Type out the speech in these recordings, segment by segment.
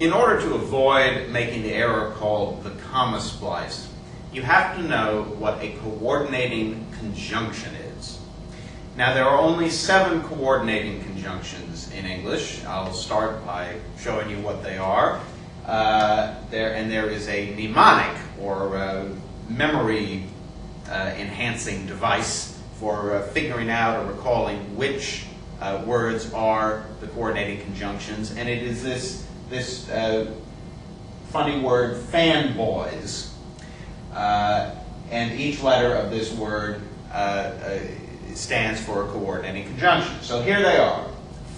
In order to avoid making the error called the comma splice, you have to know what a coordinating conjunction is. Now, there are only 7 coordinating conjunctions in English. I'll start by showing you what they are. There is a mnemonic, or memory enhancing device for figuring out or recalling which words are the coordinating conjunctions, and it is this funny word, fanboys. And each letter of this word stands for a coordinating conjunction. So here they are: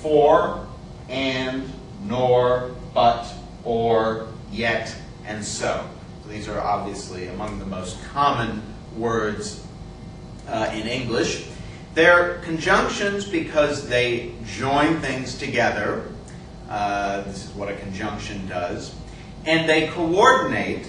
for, and, nor, but, or, yet, and so. So these are obviously among the most common words in English. They're conjunctions because they join things together. This is what a conjunction does. And they coordinate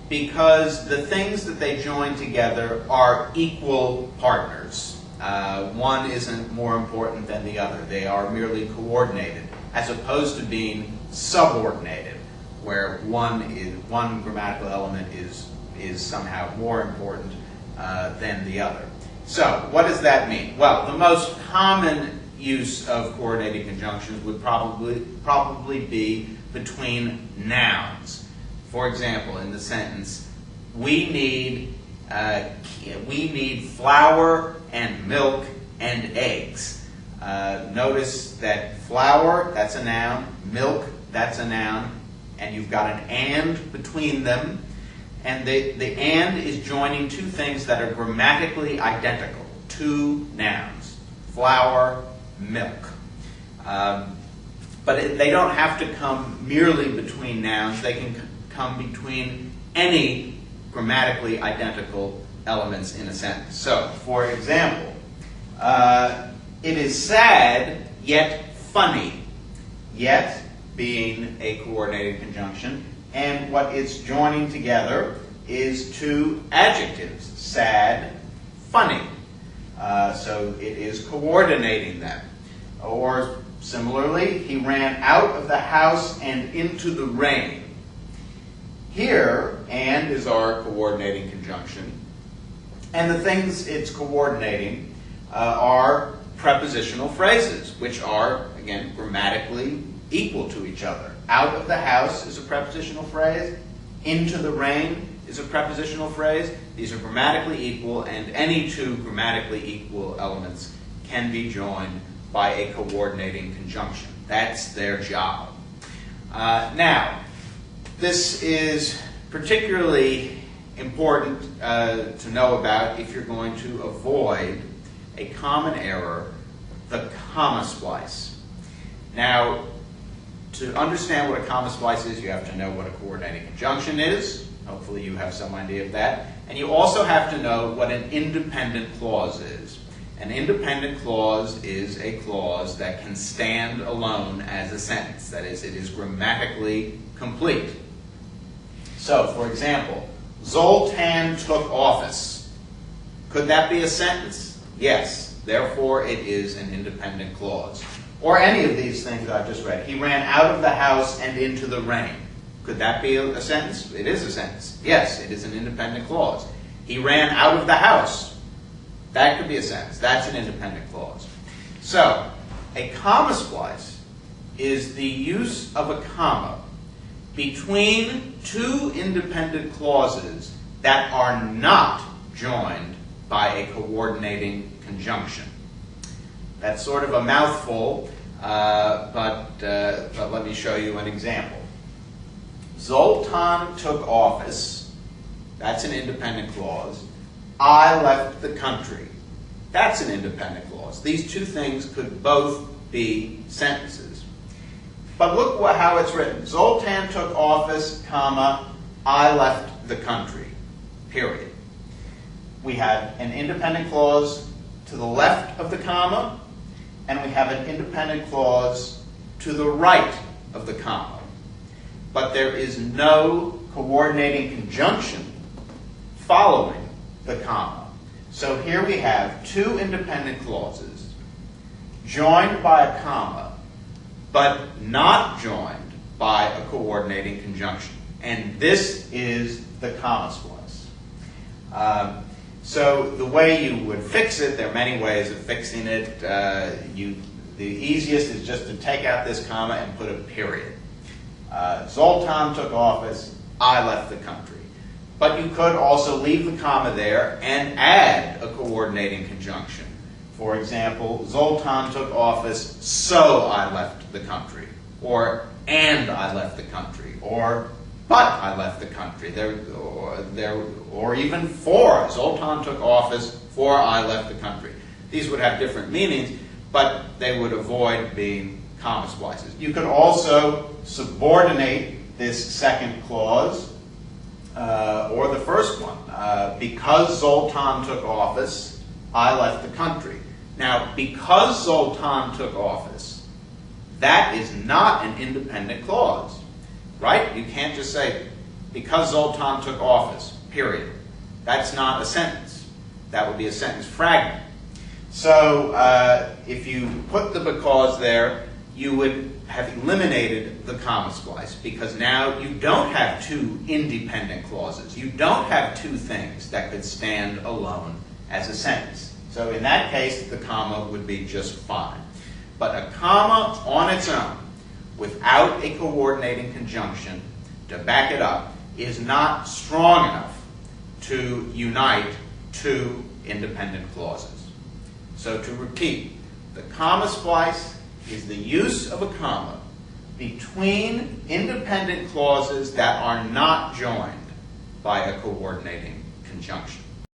because the things that they join together are equal partners. One isn't more important than the other. They are merely coordinated, as opposed to being subordinated, where one grammatical element is somehow more important than the other. So, what does that mean? Well, the most common use of coordinating conjunctions would probably be between nouns. For example, in the sentence, we need flour and milk and eggs. Notice that flour, that's a noun, milk, that's a noun, and you've got an and between them. And the and is joining two things that are grammatically identical, two nouns, flour, milk. But they don't have to come merely between nouns. They can come between any grammatically identical elements in a sentence. So, for example, it is sad yet funny. Yet being a coordinated conjunction, and what it's joining together is two adjectives, sad, funny. So it is coordinating them. Or similarly, he ran out of the house and into the rain. Here, and is our coordinating conjunction, and the things it's coordinating are prepositional phrases, which are, again, grammatically equal to each other. Out of the house is a prepositional phrase. Into the rain is a prepositional phrase. These are grammatically equal, and any two grammatically equal elements can be joined by a coordinating conjunction. That's their job. Now, this is particularly important to know about if you're going to avoid a common error, the comma splice. Now, to understand what a comma splice is, you have to know what a coordinating conjunction is. Hopefully you have some idea of that. And you also have to know what an independent clause is. An independent clause is a clause that can stand alone as a sentence. That is, it is grammatically complete. So, for example, Zoltan took office. Could that be a sentence? Yes. Therefore, it is an independent clause. Or any of these things I've just read. He ran out of the house and into the rain. Could that be a sentence? It is a sentence. Yes, it is an independent clause. He ran out of the house. That could be a sentence. That's an independent clause. So, a comma splice is the use of a comma between two independent clauses that are not joined by a coordinating conjunction. That's sort of a mouthful, but let me show you an example. Zoltan took office. That's an independent clause. I left the country. That's an independent clause. These two things could both be sentences. But look how it's written. Zoltan took office, comma, I left the country, period. We have an independent clause to the left of the comma, and we have an independent clause to the right of the comma. But there is no coordinating conjunction following the comma. So here we have two independent clauses joined by a comma, but not joined by a coordinating conjunction. And this is the comma splice. So the way you would fix it, there are many ways of fixing it. The easiest is just to take out this comma and put a period. Zoltan took office, I left the country. But you could also leave the comma there and add a coordinating conjunction. For example, Zoltan took office, so I left the country. Or, and I left the country. Or, but I left the country. Or even for. Zoltan took office, for I left the country. These would have different meanings, but they would avoid being comma splices. You could also subordinate this second clause, or the first one. Because Zoltan took office, I left the country. Now, because Zoltan took office, that is not an independent clause, right? You can't just say, because Zoltan took office, period. That's not a sentence. That would be a sentence fragment. So if you put the because there, you would have eliminated the comma splice, because now you don't have two independent clauses. You don't have two things that could stand alone as a sentence. So in that case, the comma would be just fine. But a comma on its own, without a coordinating conjunction to back it up, is not strong enough to unite two independent clauses. So to repeat, the comma splice is the use of a comma between independent clauses that are not joined by a coordinating conjunction.